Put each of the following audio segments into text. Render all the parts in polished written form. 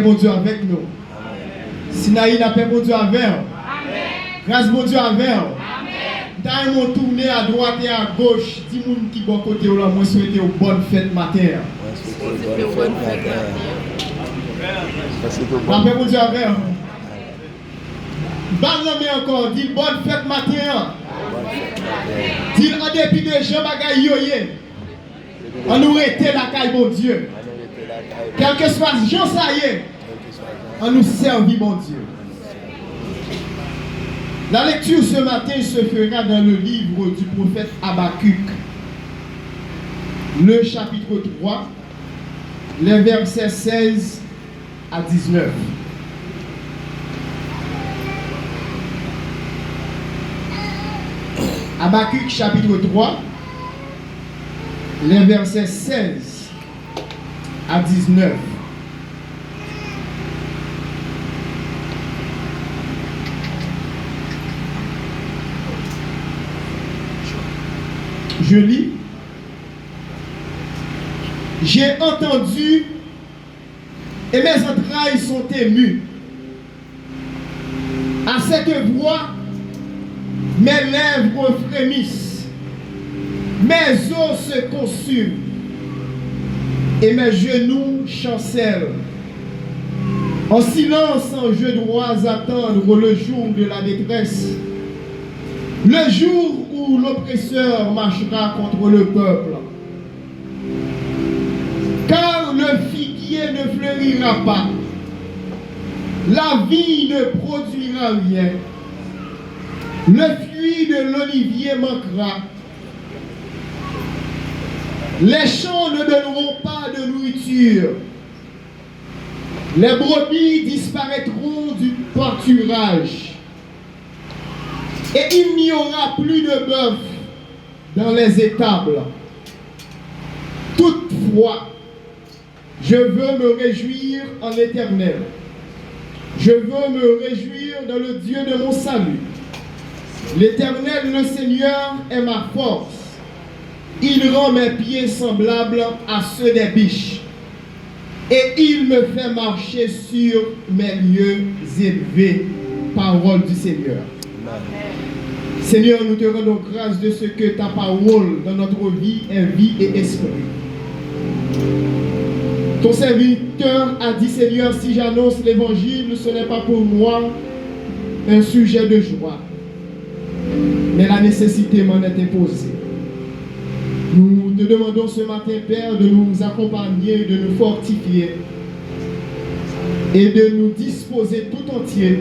bon Dieu avec nous. Sinaï, la paix, bon Dieu avec nous. Grâce, bon Dieu avec nous. Dans mon tourné à droite et à gauche, dis moun qui bon côté ou là, moi souhaite une bonne fête matin. La paix, bon Dieu avec nous. Bonne encore, dis bonne fête matin. Dis en dépit de Jean Bagay Yoye, on nous était la caille, bon Dieu. Quel que soit Jean, ça y est, on nous servit, bon Dieu. La lecture ce matin se fera dans le livre du prophète Habakkuk, le chapitre 3, les versets 16 à 19. Habakkuk chapitre 3, les versets 16 à 19. Je lis. J'ai entendu et mes entrailles sont émues. À cette voix, mes lèvres frémissent, mes os se consument et mes genoux chancellent. En silence, je dois attendre le jour de la détresse, le jour où l'oppresseur marchera contre le peuple. Car le figuier ne fleurira pas, la vigne ne produira rien, le fruit de l'olivier manquera, les champs ne donneront pas de nourriture, les brebis disparaîtront du pâturage, et il n'y aura plus de bœuf dans les étables. Toutefois, je veux me réjouir en l'Éternel. Je veux me réjouir dans le Dieu de mon salut. L'Éternel, le Seigneur, est ma force. Il rend mes pieds semblables à ceux des biches. Et il me fait marcher sur mes lieux élevés. Parole du Seigneur. Seigneur, nous te rendons grâce de ce que ta parole dans notre vie est vie et esprit. Ton serviteur a dit, Seigneur, si j'annonce l'évangile, ce n'est pas pour moi un sujet de joie, mais la nécessité m'en est imposée. Nous te demandons ce matin, Père, de nous accompagner, de nous fortifier et de nous disposer tout entier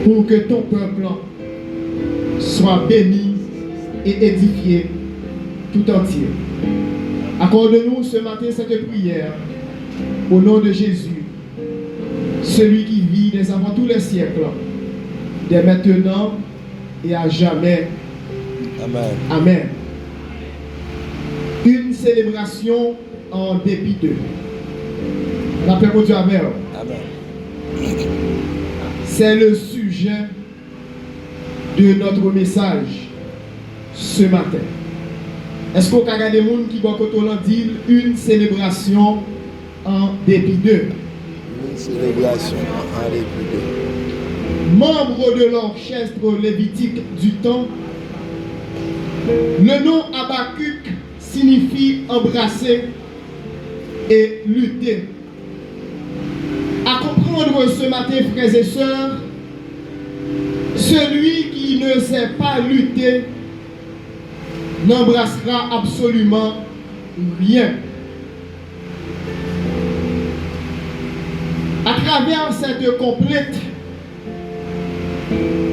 pour que ton peuple soit béni et édifié tout entier. Accorde-nous ce matin cette prière au nom de Jésus, celui qui vit dès avant tous les siècles, dès maintenant et à jamais. Amen. Amen. Une célébration en dépit d'eux. La paix pour Dieu, amen. Amen. C'est le sujet de notre message ce matin. Est-ce qu'on a regardé des gens qui vont dire une célébration en dépit d'eux? Une célébration en dépit d'eux. Membre de l'orchestre lévitique du temps, le nom Habakkuk signifie embrasser et lutter. À comprendre ce matin, frères et sœurs, celui qui ne sait pas lutter n'embrassera absolument rien. À travers cette complète,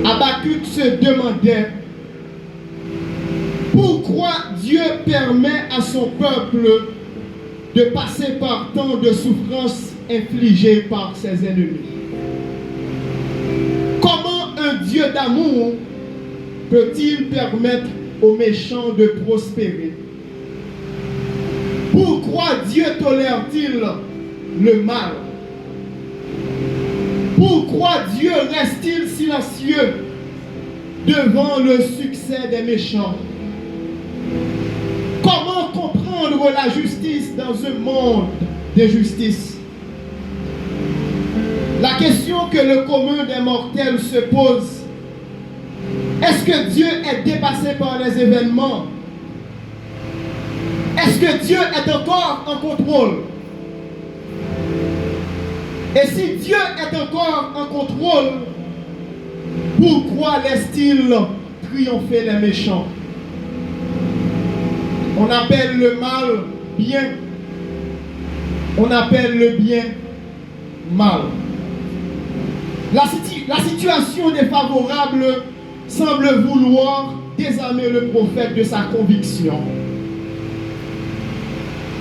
Habakkuk se demandait pourquoi Dieu permet à son peuple de passer par tant de souffrances infligées par ses ennemis. Comment un Dieu d'amour peut-il permettre aux méchants de prospérer? Pourquoi Dieu tolère-t-il le mal? Pourquoi Dieu reste-t-il silencieux devant le succès des méchants? Comment comprendre la justice dans un monde d'injustice? La question que le commun des mortels se pose, est-ce que Dieu est dépassé par les événements? Est-ce que Dieu est encore en contrôle? Et si Dieu est encore en contrôle, pourquoi laisse-t-il triompher les méchants? On appelle le mal bien. On appelle le bien mal. La situation défavorable semble vouloir désarmer le prophète de sa conviction.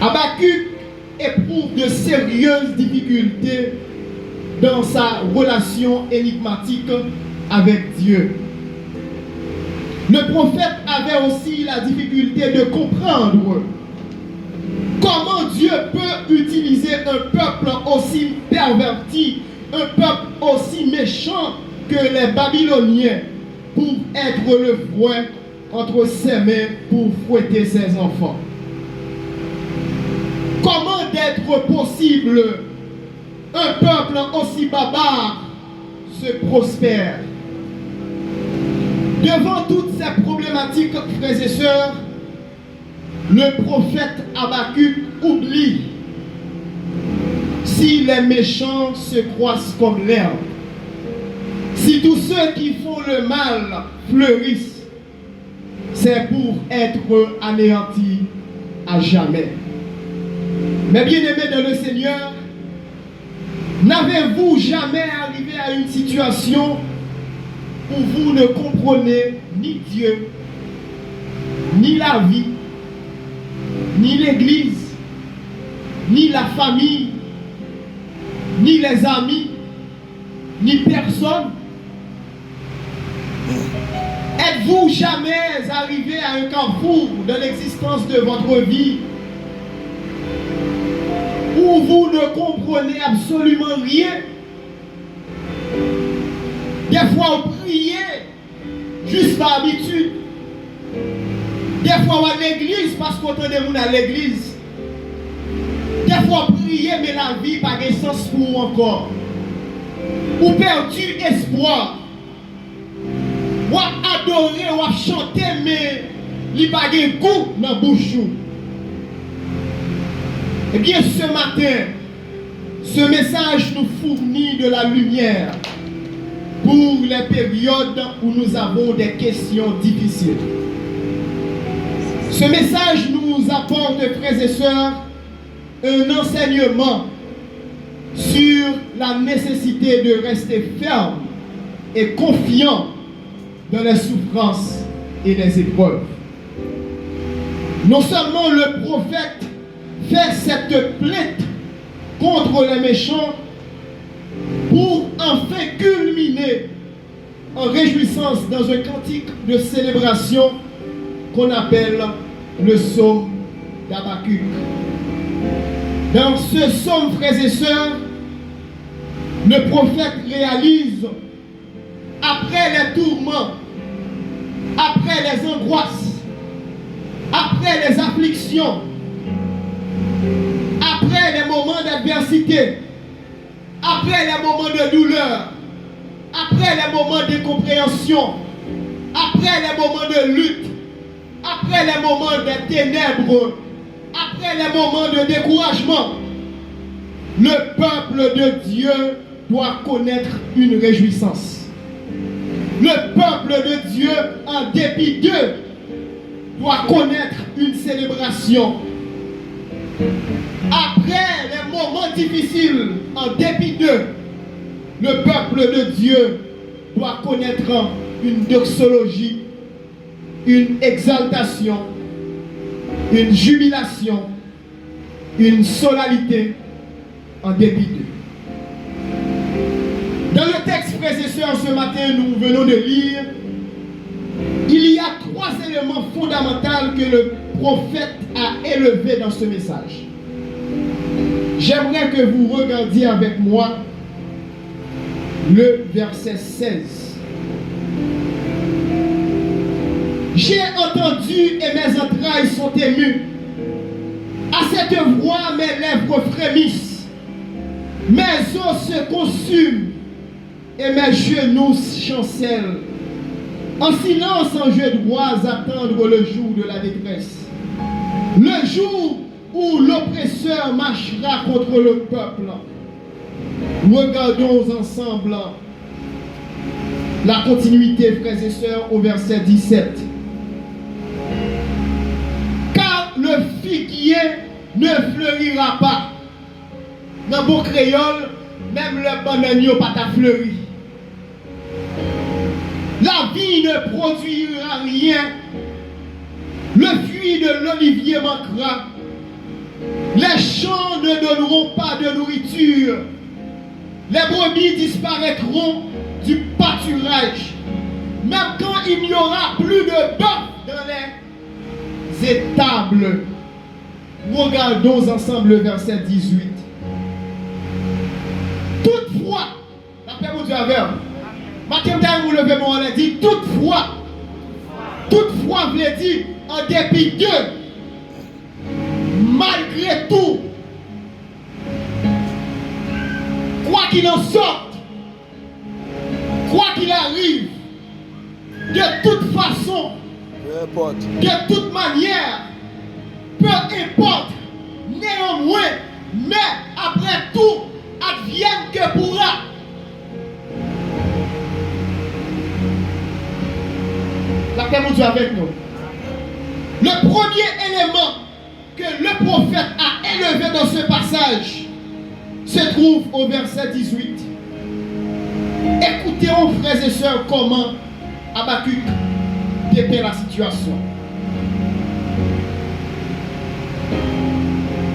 Habakkuk éprouve de sérieuses difficultés dans sa relation énigmatique avec Dieu. Le prophète avait aussi la difficulté de comprendre comment Dieu peut utiliser un peuple aussi perverti, un peuple aussi méchant que les Babyloniens pour être le fouet entre ses mains pour fouetter ses enfants. Comment d'être possible un peuple aussi barbare se prospère? Devant toutes ces problématiques, frères et sœurs, le prophète Habakkuk oublie: si les méchants se croissent comme l'herbe, si tous ceux qui font le mal fleurissent, c'est pour être anéantis à jamais. Mes bien-aimés dans le Seigneur, n'avez-vous jamais arrivé à une situation où vous ne comprenez ni Dieu, ni la vie, ni l'Église, ni la famille, ni les amis, ni personne? Êtes-vous jamais arrivé à un carrefour de l'existence de votre vie où vous ne comprenez absolument rien? Des fois, vous priez juste par habitude. Des fois, vous à l'église parce qu'on entendez vous à l'église. Des fois, vous priez, mais la vie n'a pas de sens pour vous encore. Vous perdu espoir. Vous adorez, vous chanter, mais il n'y a pas de goût dans la bouche. Eh bien, ce matin, ce message nous fournit de la lumière pour les périodes où nous avons des questions difficiles. Ce message nous apporte, frères et sœurs, un enseignement sur la nécessité de rester ferme et confiant dans les souffrances et les épreuves. Non seulement le prophète fait cette plainte contre les méchants pour enfin culminer en réjouissance dans un cantique de célébration qu'on appelle le psaume d'Habakkuk. Dans ce psaume, frères et sœurs, le prophète réalise, après les tourments, après les angoisses, après les afflictions, après les moments d'adversité, après les moments de douleur, après les moments d'incompréhension, après les moments de lutte, après les moments de ténèbres, après les moments de découragement, le peuple de Dieu doit connaître une réjouissance. Le peuple de Dieu, en dépit d'eux, doit connaître une célébration. Après les moments difficiles, en dépit d'eux, le peuple de Dieu doit connaître une doxologie, une exaltation, une jubilation, une solennité en dépit d'eux. Dans le texte, frères et sœurs, ce matin, nous venons de lire, il y a 3 éléments fondamentaux que le prophète a élevés dans ce message. J'aimerais que vous regardiez avec moi le verset 16. J'ai entendu et mes entrailles sont émues. À cette voix, mes lèvres frémissent. Mes os se consument et mes genoux chancellent. En silence, en jeu de bois, attendre le jour de la détresse. Le jour où l'oppresseur marchera contre le peuple. Regardons ensemble la continuité, frères et sœurs, au verset 17. Car le figuier ne fleurira pas. Dans le beau créole, même le bananier pas ta fleuri. La vie ne produira rien. Le fruit de l'olivier manquera. Les champs ne donneront pas de nourriture. Les brebis disparaîtront du pâturage. Même quand il n'y aura plus de bœufs dans les étables. Regardons ensemble le verset 18. Toutefois, la paix vous Dieu avec Matin vous levez mon on a dit toutefois vous l'avez dit en dépit de, malgré tout, quoi qu'il en sorte, quoi qu'il arrive, de toute façon, de toute manière, peu importe, néanmoins, mais après tout, advienne que pourra. La paix de Dieu avec nous. Le premier élément que le prophète a élevé dans ce passage se trouve au verset 18. Écoutez, frères et sœurs, comment Habakkuk dépeint la situation.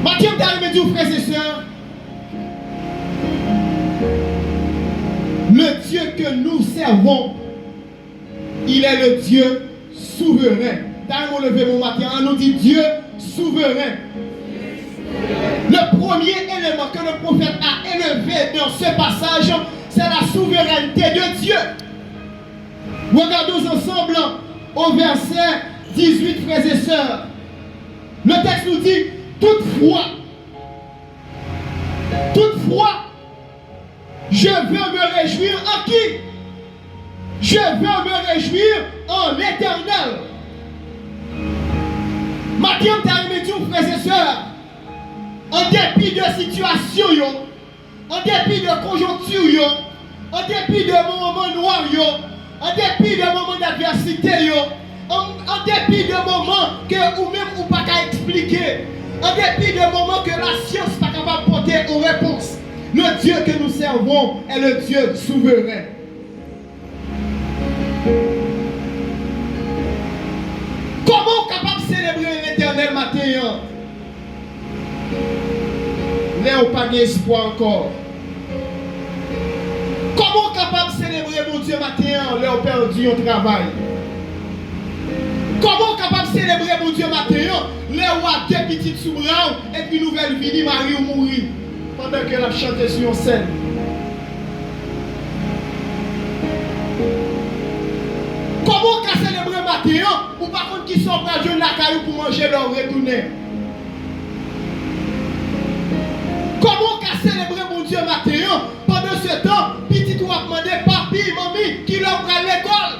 Matthieu me dit, frères et sœurs, le Dieu que nous servons, il est le Dieu souverain. Dans levé mon matin, on nous dit Dieu souverain. Le premier élément que le prophète a élevé dans ce passage, c'est la souveraineté de Dieu. Regardons ensemble au verset 18, frères et sœurs. Le texte nous dit, toutefois, je veux me réjouir en qui? Je veux me réjouir en l'Éternel. Maintenant, frères et sœurs, en dépit de situation, en dépit de conjoncture, en dépit de moments noirs, en dépit de moments d'adversité, en dépit de moments que ou même ou pas qu'à expliquer, en dépit de moments que la science n'est pas capable de porter aux réponses, le Dieu que nous servons est le Dieu souverain. Comment capable de célébrer l'Éternel matin? Léo pas d'espoir encore. Comment capable de célébrer mon Dieu matin? Léo perdu au travail. Comment capable de célébrer mon Dieu matin? Léo a deux petites sous bras et puis nouvelle vie, Marie ou mourir pendant qu'elle a chanté sur une scène. Comment qu'à célébrer matin ou par contre qui sont pas de la caillou pour manger leur retourner? Comment qu'à célébrer mon Dieu matin pendant ce temps, petit ou a demandé papi, mamie qui leur prend l'école?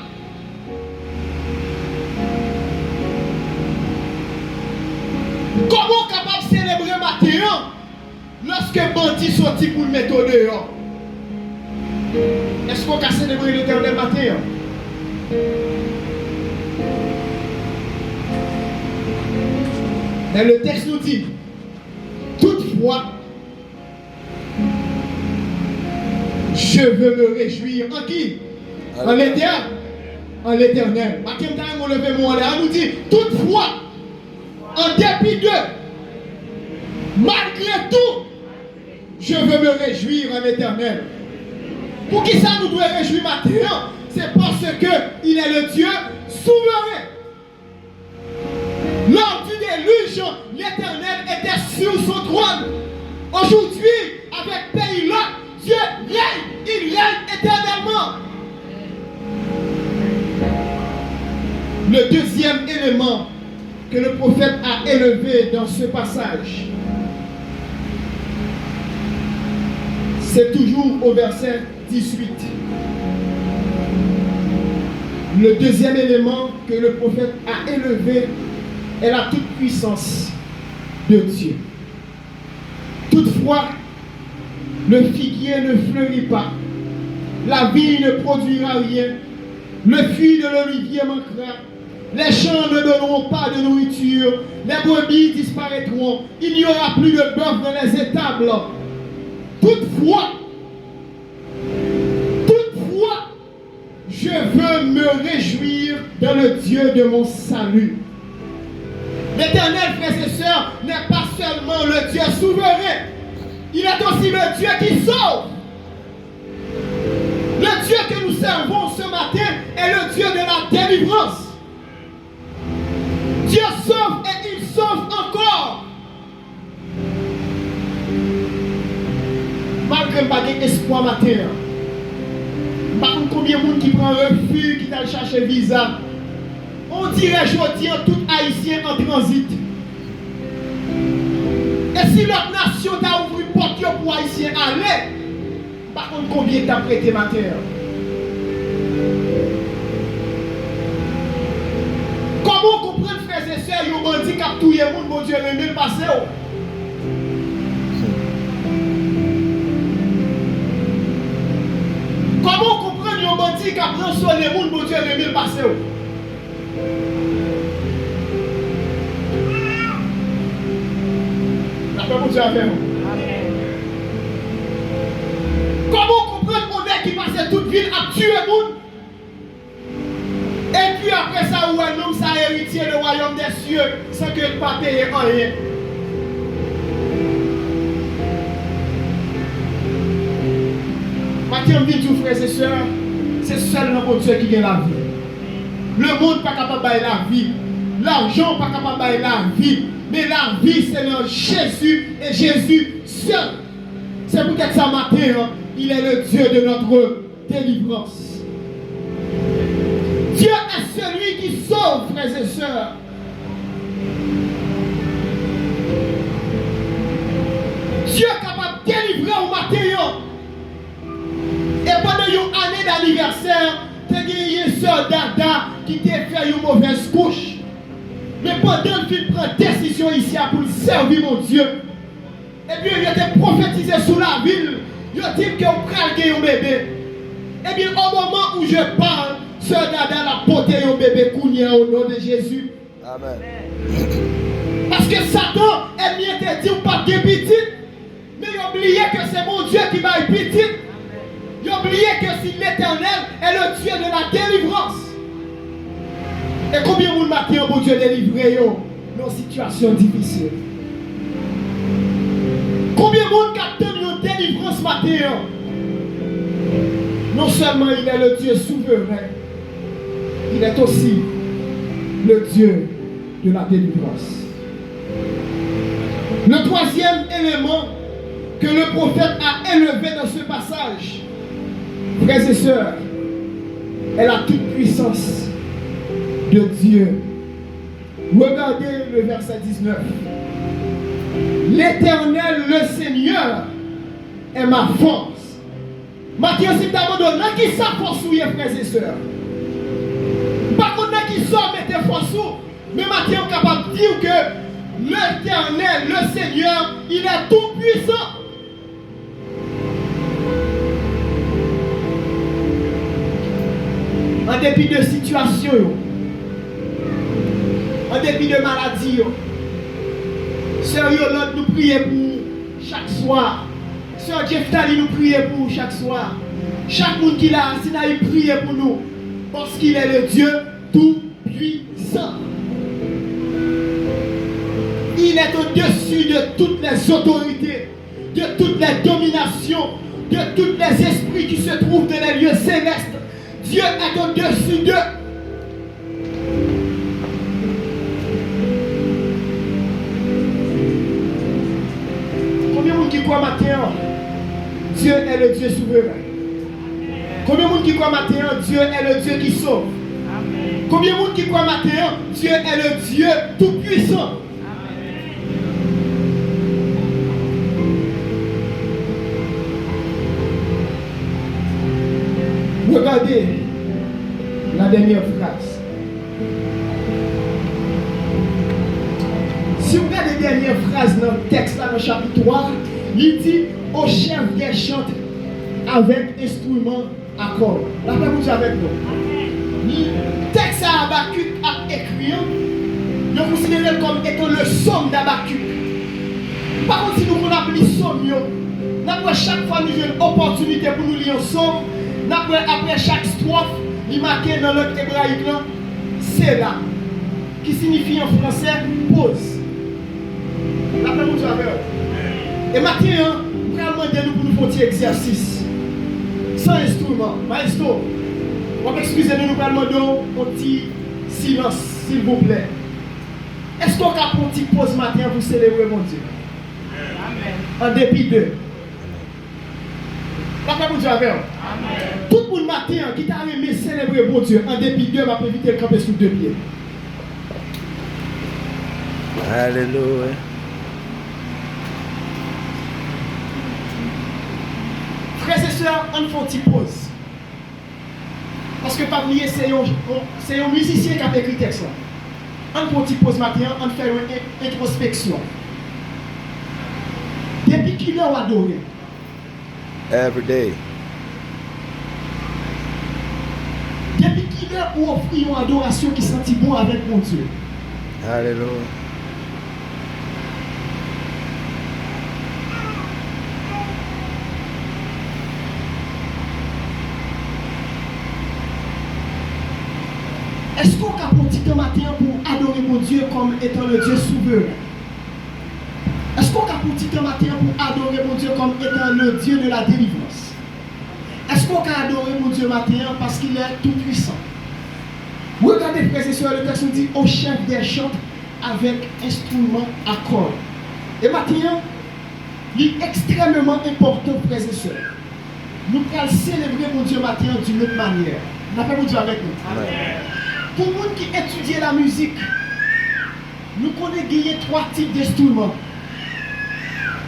Comment capable de célébrer matin lorsque bandit sorti pour le mettre dehors? Est-ce qu'on peut célébrer l'Éternel matin? Mais le texte nous dit, toutefois, je veux me réjouir en qui? En l'Éternel. En l'Éternel. On nous dit, toutefois, en dépit de, malgré tout, je veux me réjouir en l'Éternel. Pour qui ça nous doit réjouir maintenant? C'est parce qu'il est le Dieu souverain. Lors du déluge, l'Éternel était sur son trône. Aujourd'hui, avec pays-là, Dieu règne, il règne éternellement. Le deuxième élément que le prophète a élevé dans ce passage, C'est toujours au verset 18. Le deuxième élément que le prophète a élevé est la toute puissance de Dieu. Toutefois, le figuier ne fleurit pas, la vigne ne produira rien, le fruit de l'olivier manquera, les champs ne donneront pas de nourriture, les brebis disparaîtront, il n'y aura plus de bœuf dans les étables. Toutefois, je veux me réjouir dans le Dieu de mon salut. L'Éternel, frères et sœurs, n'est pas seulement le Dieu souverain, il est aussi le Dieu qui sauve. Le Dieu que nous servons ce matin est le Dieu de la délivrance. Dieu sauve et il sauve encore. Malgré pas d'espoir matin, par contre, combien de monde qui prend refuge, qui t'a cherché visa. On dirait aujourd'hui tout haïtien en transit. Et si l'autre nation t'a ouvert porte pour haïtien aller, par contre, combien t'as prêté ma terre? Comment comprendre, frères et sœurs, yon bandit qui a tout le monde, mon Dieu, le mille passé? Comment comprendre yon bandit qui a pris sur le monde, mon Dieu, le mille passé? Mon Dieu a fait. Comment comprendre qu'on est qui passait toute ville à tuer le monde? Et puis après ça, où un homme ça a hérité le royaume des cieux sans qu'il ne pas payer rien. Mathieu me dit tout, frères et sœurs, c'est seulement pour Dieu qui gagne la vie. Le monde n'est pas capable de bailler la vie. L'argent n'est pas capable de bailler la vie. Mais la vie, c'est dans Jésus et Jésus seul. C'est pour que ça matin, il est le Dieu de notre délivrance. Dieu est celui qui sauve, frères et sœurs. Dieu est capable de délivrer au matin. Et pendant une année d'anniversaire, tu as gagné une soeur Dada qui t'a fait une mauvaise couche. Mais pendant qu'il prend décision ici pour servir mon Dieu, et bien il a été prophétisé sous la ville, il a dit que vous prenez un bébé. Et bien au moment où je parle, Sœur Dada a porté un bébé Kounia au nom de Jésus. Amen. Parce que Satan est bien te dit pas de petit, mais il a oublié que c'est mon Dieu qui va être petit. Il a oublié que si l'Éternel est le Dieu de la délivrance. Et combien de matin mon Dieu délivré dans une situation difficile? Combien de monde capte une délivrance matin? Non seulement il est le Dieu souverain, il est aussi le Dieu de la délivrance. Le troisième élément que le prophète a élevé dans ce passage, frères et sœurs, est la toute puissance de Dieu. Regardez le verset 19. L'Éternel, le Seigneur, est ma force. Matthieu, c'est d'abord qui ça force, frères et sœurs. Par contre, qui sort mettez force, mais Matthieu est capable de dire que l'Éternel, le Seigneur, il est tout puissant. En dépit de situation, en dépit de maladie, Sœur Yolande nous prie pour chaque soir. Sœur Jeftali nous prie pour chaque soir. Chaque monde qui l'a assis, il prie pour nous. Parce qu'il est le Dieu tout-puissant. Il est au-dessus de toutes les autorités, de toutes les dominations, de tous les esprits qui se trouvent dans les lieux célestes. Dieu est au-dessus d'eux. Combien de monde qui croit matin? Dieu est le Dieu souverain. Combien de monde qui croit matin? Dieu est le Dieu qui sauve. Combien de monde qui croit matin? Dieu est le Dieu tout-puissant. Regardez la dernière phrase. Si vous regardez la dernière phrase dans le texte, là, dans le chapitre 3, il dit au chef des chants avec instrument à cordes. La paix vous avec nous. Le texte à Habakkuk a écrit, nous considérons comme étant le somme d'Habakkuk. Par contre, si nous appelons somme, chaque fois nous avons une opportunité pour nous lire un somme, après chaque strophe, il marque dans l'autre hébraïque, c'est là, qui signifie en français pause. La paix vous avec. Et maintenant, nous allons demander pour nous faire un petit exercice. Sans instrument. Maestro, excusez-nous, nous allons demander un petit silence, s'il vous plaît. Est-ce qu'on a un petit pause matin pour célébrer mon Dieu? Amen. En dépit d'eux. La paix vous avec. Tout le monde matin qui t'a aimé célébrer mon Dieu, en dépit d'eux, va éviter de camper sous deux pieds. Alléluia. Frères et sœurs, on fait une petite pause. Parce que parmi eux, c'est un musicien qui a écrit le texte. On fait une petite pause matin, on fait une introspection. Depuis qui l'ont adoré? Every day. Depuis qui l'ont offert une adoration qui sentit bon avec mon Dieu? Alléluia. Est-ce qu'on a un petit matin pour adorer mon Dieu comme étant le Dieu souverain? Est-ce qu'on a un petit matin pour adorer mon Dieu comme étant le Dieu de la délivrance? Est-ce qu'on a adoré mon Dieu matin parce qu'il est tout puissant? Regardez, frères et sœurs, le texte nous dit au chef des chants avec instrument à cordes. Et maintenant, il est extrêmement important, frères et sœurs. Nous allons célébrer mon Dieu matin d'une autre manière. N'a pas mon Dieu avec nous. Amen. Pour les gens qui étudient la musique, nous connaissons trois types d'instruments.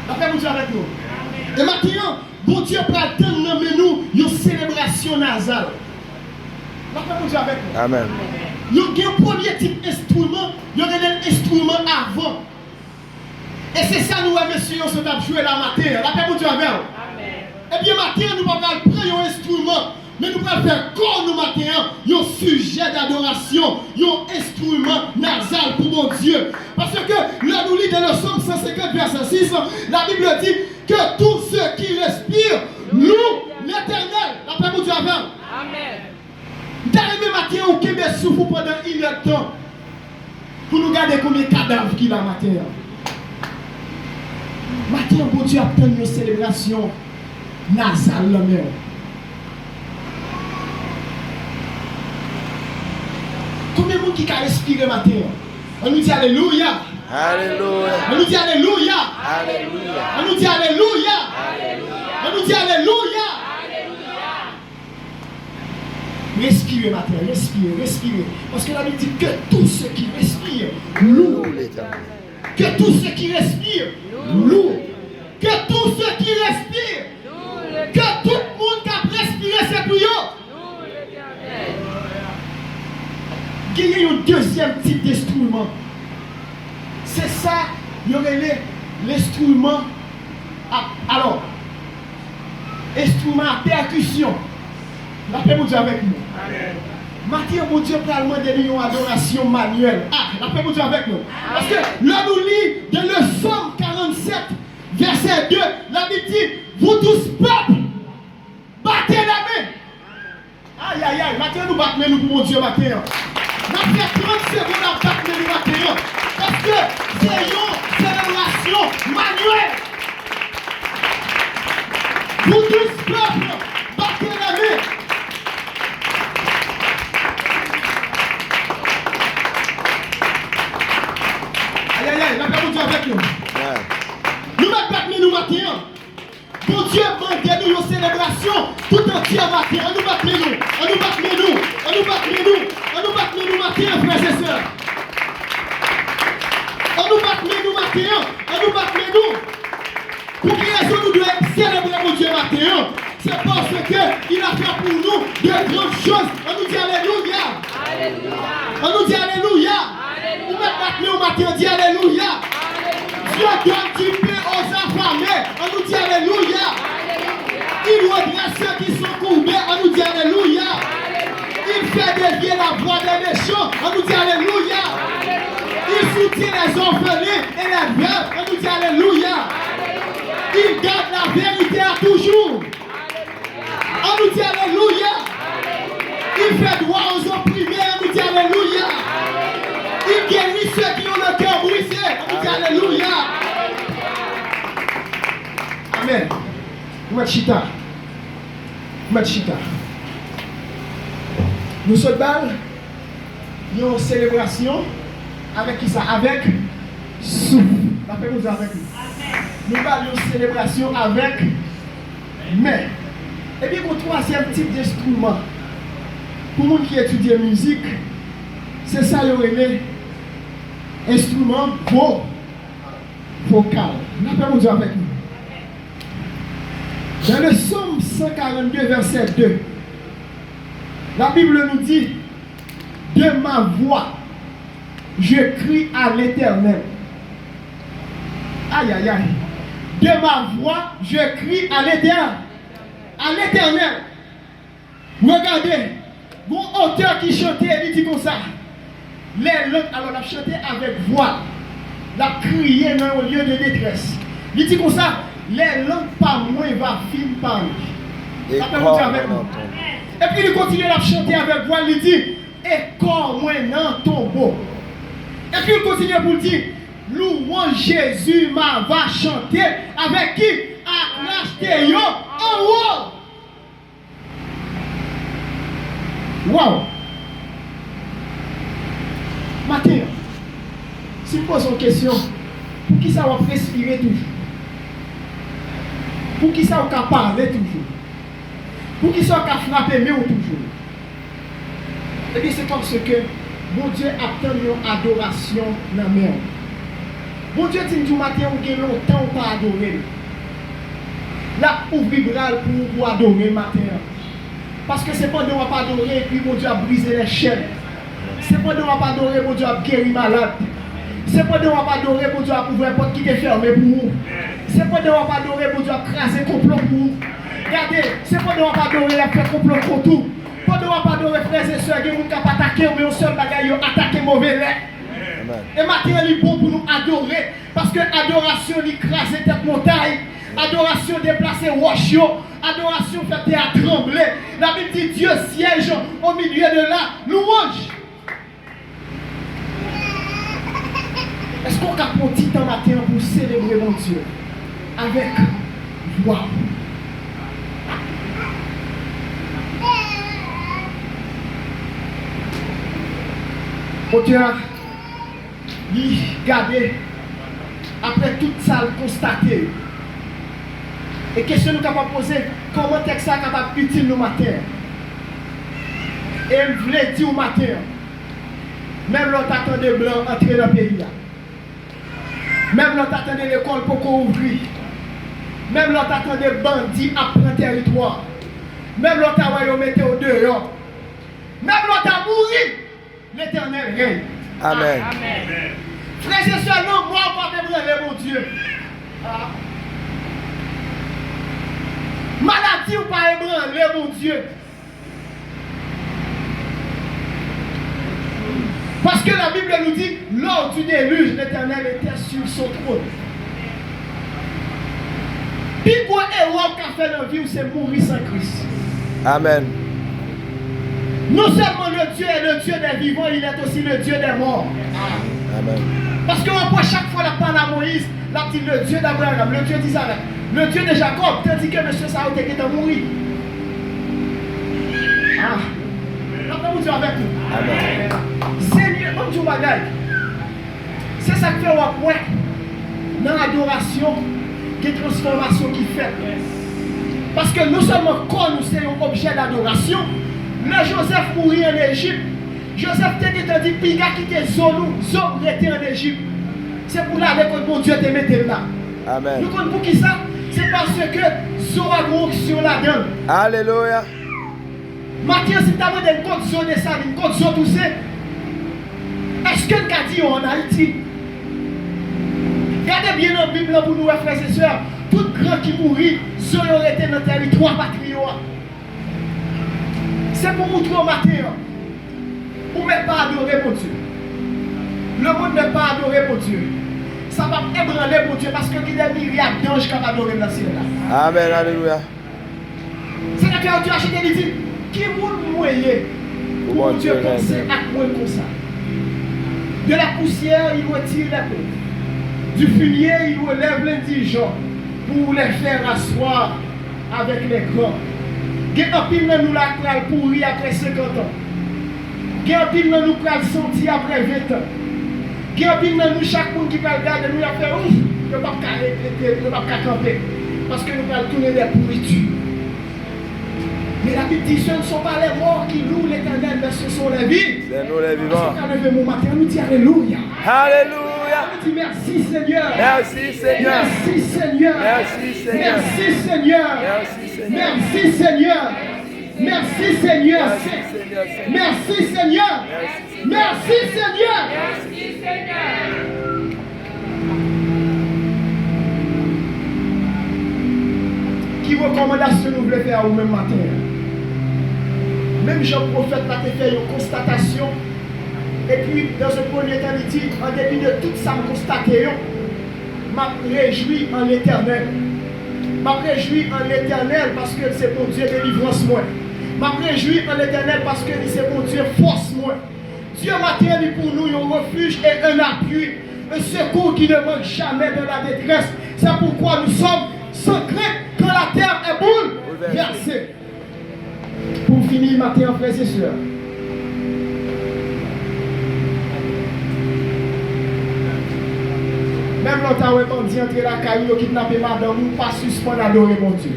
Après, vous êtes avec nous. Et maintenant, bon Dieu peut attendre nous une célébration nasale. Après, vous êtes avec nous. Amen. Il y a un premier type d'instrument, il y a un instrument avant. Et c'est ça nous, messieurs, on se jouer la matin. Après, vous êtes avec nous. Eh bien, matin, nous allons prendre un instrument. Mais nous allons faire comme nous matin, un sujet d'adoration, un instrument nasal pour mon Dieu. Parce que là, nous lisons dans le Psaume 150, verset 6, la Bible dit que tous ceux qui respirent louent l'Éternel. La paix pour Dieu avec. Amen. D'arriver matin au Québec souffle pendant une heure de temps pour nous garder combien de cadavres qu'il a matin. Matin, bon Dieu attend une célébration nasale la même. Combien de monde qui a respiré matin? On nous dit Alléluia. Alléluia. On nous dit Alléluia. Alléluia. On nous dit Alléluia. Alléluia. On nous dit Alléluia. Respirez matin, respirez, respirez. Parce que la Bible dit que tous ceux qui respirent louent l'Éternel. Que tous ceux qui respirent louent. Que tous ceux qui respirent. Que tout le monde qui a respiré c'est pour eux. Il y a un deuxième type d'instrument. C'est ça, il y aurait l'instrument. Alors, instrument à percussion. La paix pour Dieu avec nous. Matin, mon Dieu, peut demander une adoration manuelle. La paix pour Dieu avec nous. Parce que là, nous lisons dans le Psaume 47, verset 2, la Bible dit, vous tous peuple, battez la main. Aïe, aïe, aïe, matin, nous battons nous pour mon Dieu, matin. Nous avons fait 30 secondes à battre nous matin. Parce que c'est une célébration manuelle. Vous tous peuple, battez la main. Aïe, aïe, aïe, la paix pour Dieu avec nous. Nous battons nous matin. Bon Dieu demande nous une célébration tout entière matin. On nous battons nous. On nous battons nous. On nous battons nous. On nous battons nous matin, frères et sœurs. On nous battons nous matin. On nous battons nous. Pour quelle raison nous devons célébrer mon Dieu matin? C'est C'est parce qu'il a fait pour nous de grandes choses. On nous dit Alléluia. On nous dit Alléluia. Vous mettez au matin, on dit Alléluia. Dieu donne du pain aux affamés. On nous dit Alléluia. Il redresse ceux qui sont courbés. On nous dit Alléluia. Il fait dévier la voie des méchants. On nous dit Alléluia. Il soutient les orphelins et les veuves. On nous dit Alléluia. Il garde la vérité à toujours. On nous dit Alléluia. Il fait droit aux opprimés. On nous dit Alléluia. Il guérit ceux qui ont le cœur brisé. On nous dit Alléluia. Amen. Machita. Nous sommes dans une célébration avec qui ça? Avec souffle. Rappelez-vous avec nous. Nous avons une célébration avec mais. Et puis pour troisième type d'instrument, pour les gens qui étudient la musique, c'est ça le relais. Instrument vocal. Rappelez-vous avec nous. Dans le psaume 142, verset 2, la Bible nous dit, de ma voix, je crie à l'Éternel. Aïe, aïe, aïe. De ma voix, je crie à l'Éternel. À l'Éternel. Regardez, mon auteur qui chantait, il dit comme ça. Les langues, alors on a chanté avec voix. La crié dans un lieu de détresse. Il dit comme ça. Les langues pas moins va fin parler. Et puis il continue à chanter avec voix, il dit, et corps moins dans tombeau. Et puis il continue pour dire, louange Jésus m'a va chanter avec qui? À l'acheter en haut. Wow. Matin, si je pose une question, pour qui ça va respirer toujours? Pour qui ça va parler toujours? Pour qui ça va frapper mieux toujours? Eh bien, c'est parce que mon Dieu attend une adoration dans la mer. Mon Dieu dit du matin, vous avez longtemps pas adorer. Là, ouvrez bras pour adorer le matin. Parce que c'est pas de on pas adorer et puis mon Dieu a brisé les chaînes. C'est pas de on pas adorer, mon Dieu a guéri malade. C'est pas de on pas adorer, mon Dieu a ouvert la porte qui est fermée pour vous. C'est pas de on pas adorer, mon Dieu a crasé complot pour vous. Regardez, c'est pas de on pas adorer, la fait complot pour tout. Pas de on pas adorer, frères et sœurs, il y a des gens qui ont attaqué, mais au seul bagage, ils ont attaqué mauvais lait. Et maintenant, il est bon pour nous adorer. Parce que adoration, il crase tête montagne. Adoration déplacer roche. Adoration fait terre trembler. La Bible dit Dieu siège au milieu de la louange. Est-ce qu'on a un petit temps matin pour célébrer mon Dieu avec voix? Auteur, regardez, après tout ça, constater. Et question nous capable de poser, comment est-ce que ça capable utile le matin? Et je voulais dire au matin, même l'on attend des blancs entrer dans le pays. Même l'on attend l'école pour qu'on ouvre. Même l'on attend des bandits à prendre territoire. Même l'on attend de mettre au dehors. Même l'on attend mourir. L'Éternel règne. Amen. Frères et sœurs, non, moi, on va me mon Dieu. Maladie ou pas ébranler, mon Dieu. Parce que la Bible nous dit, lors du déluge, l'Éternel était sur son trône. Puis quoi erreur qu'a fait dans la vie, c'est mourir sans Christ. Amen. Non seulement le Dieu est le Dieu des vivants, il est aussi le Dieu des morts. Amen. Parce qu'on voit chaque fois la parole à Moïse, là dit le Dieu d'Abraham, le Dieu d'Isaac, le Dieu de Jacob, tandis que M. Saoud est mort. Ah, là vous dire avec nous. Amen. Seigneur, comme tu m'as c'est ça que fait au point dans l'adoration, qui transformation qui fait. Parce que non seulement quand nous sommes un objet d'adoration, mais Joseph mourit en Égypte. Joseph t'a dit, Piga qui était Zolou, Zolou était en Égypte. C'est pour là que mon Dieu te mette là. Amen. Nous connaissons pour qui ça? c'est parce que Zoa a une onction là-dedans. Alléluia. Mathieu, si tu as demandé une code zone de ça, une code zone tout ça, est-ce que nous avons dit en Haïti? Regardez bien dans la Bible pour nous, frères et sœurs, tout grand qui mourit, zone aurait été dans le territoire patriote. C'est pour montrer au matin, ou même pas adorer pour Dieu. Le monde n'est pas adoré pour Dieu. Ça va ébranler pour Dieu parce que il y a des myriades d'anges qui vont adorer dans le ciel. Amen, alléluia. C'est là que Dieu a acheté, il dit, qui vous moyen pour Dieu penser à moi comme ça. De la poussière, il retire les pauvres. Du fumier, il relève l'indigent pour les faire asseoir avec les grands. Il y a un pile de nous la pourri après 50 ans. Il y a un pile de nous qui senti après 20 ans. Il y a un pile de nous, chaque monde qui va regarder, nous a fait ouf, ne pas camper. Parce que nous allons tourner les pourritures. Mais la Bible dit, ce ne sont pas les morts qui louent l'Éternel, mais ce sont les vivants. C'est nous les vivants. Quand on mon matin, nous dit Alléluia. Alléluia. On dit merci Seigneur. Merci Seigneur. Merci Seigneur. Merci Seigneur. Merci Seigneur. Merci Seigneur. Merci Seigneur. Merci Seigneur. Merci Seigneur. Merci Seigneur. Merci Seigneur. Qui recommandation nous voulons faire au même matin? Même Jean prophète a fait une constatation. Et puis, dans ce premier temps, il dit, en dépit de tout ça, je constate, je me réjouis en l'Éternel. Je me réjouis en l'Éternel parce que c'est pour Dieu délivrance moi. Je me réjouis en l'Éternel parce que c'est pour Dieu force moi. Dieu matin est pour nous un refuge et un appui, un secours qui ne manque jamais de la détresse. C'est pourquoi nous sommes sans crainte quand la terre est bouleversée. Pour finir matin, frères et sœurs. Même longtemps, on dit entrer la caillou, kidnapper madame, ou pas suspendre adorer mon Dieu.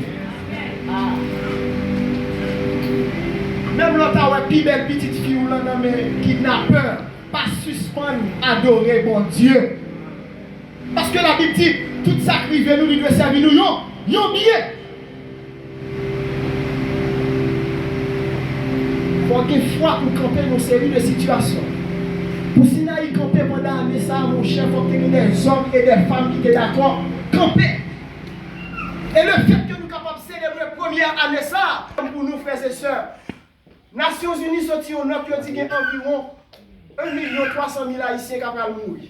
Même longtemps, on plus belle petite fille ou l'on kidnappeur, pas suspendre adorer mon Dieu. Parce que la Bible dit, tout ça qui vient nous, il doit servir nous, yon bien. Il faut qu'il foi pour camper dans une série de situations. Pour si nous camper pendant l'année, ça, mon chef, il faut que des hommes et des femmes qui étaient d'accord, camper. Et le fait que nous sommes capables de célébrer la première année, ça, pour nous, frères et sœurs, Nations Unies sorti au nord, qui ont dit qu'il y a environ 1 300 000 Haïtiens qui vont mourir.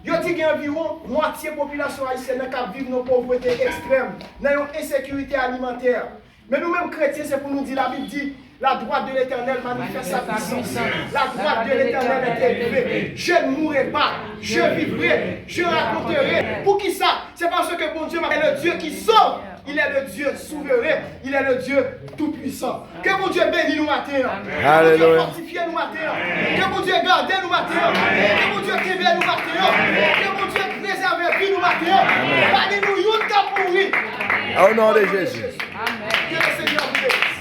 Ils ont dit qu'il y a environ moitié de la population haïtienne qui vit dans la pauvreté extrême, dans l'insécurité alimentaire. Mais nous-mêmes chrétiens, c'est pour nous dire, la Bible dit, la droite de l'Éternel manifeste sa puissance. La droite de l'Éternel est élevée. Je ne mourrai pas, je vivrai, je raconterai. Pour qui ça? C'est parce que bon Dieu est le Dieu qui sauve. Il est le Dieu souverain. Il est le Dieu tout-puissant. Que mon Dieu bénisse nous matin. Que mon Dieu fortifie nous matin. Que mon Dieu garde nous matin. Que mon Dieu prévient nous matin. Que mon Dieu préserve nous matin. Alléluia, nous pour lui. Au nom de Jésus. Amen. Que le Seigneur vous bénisse.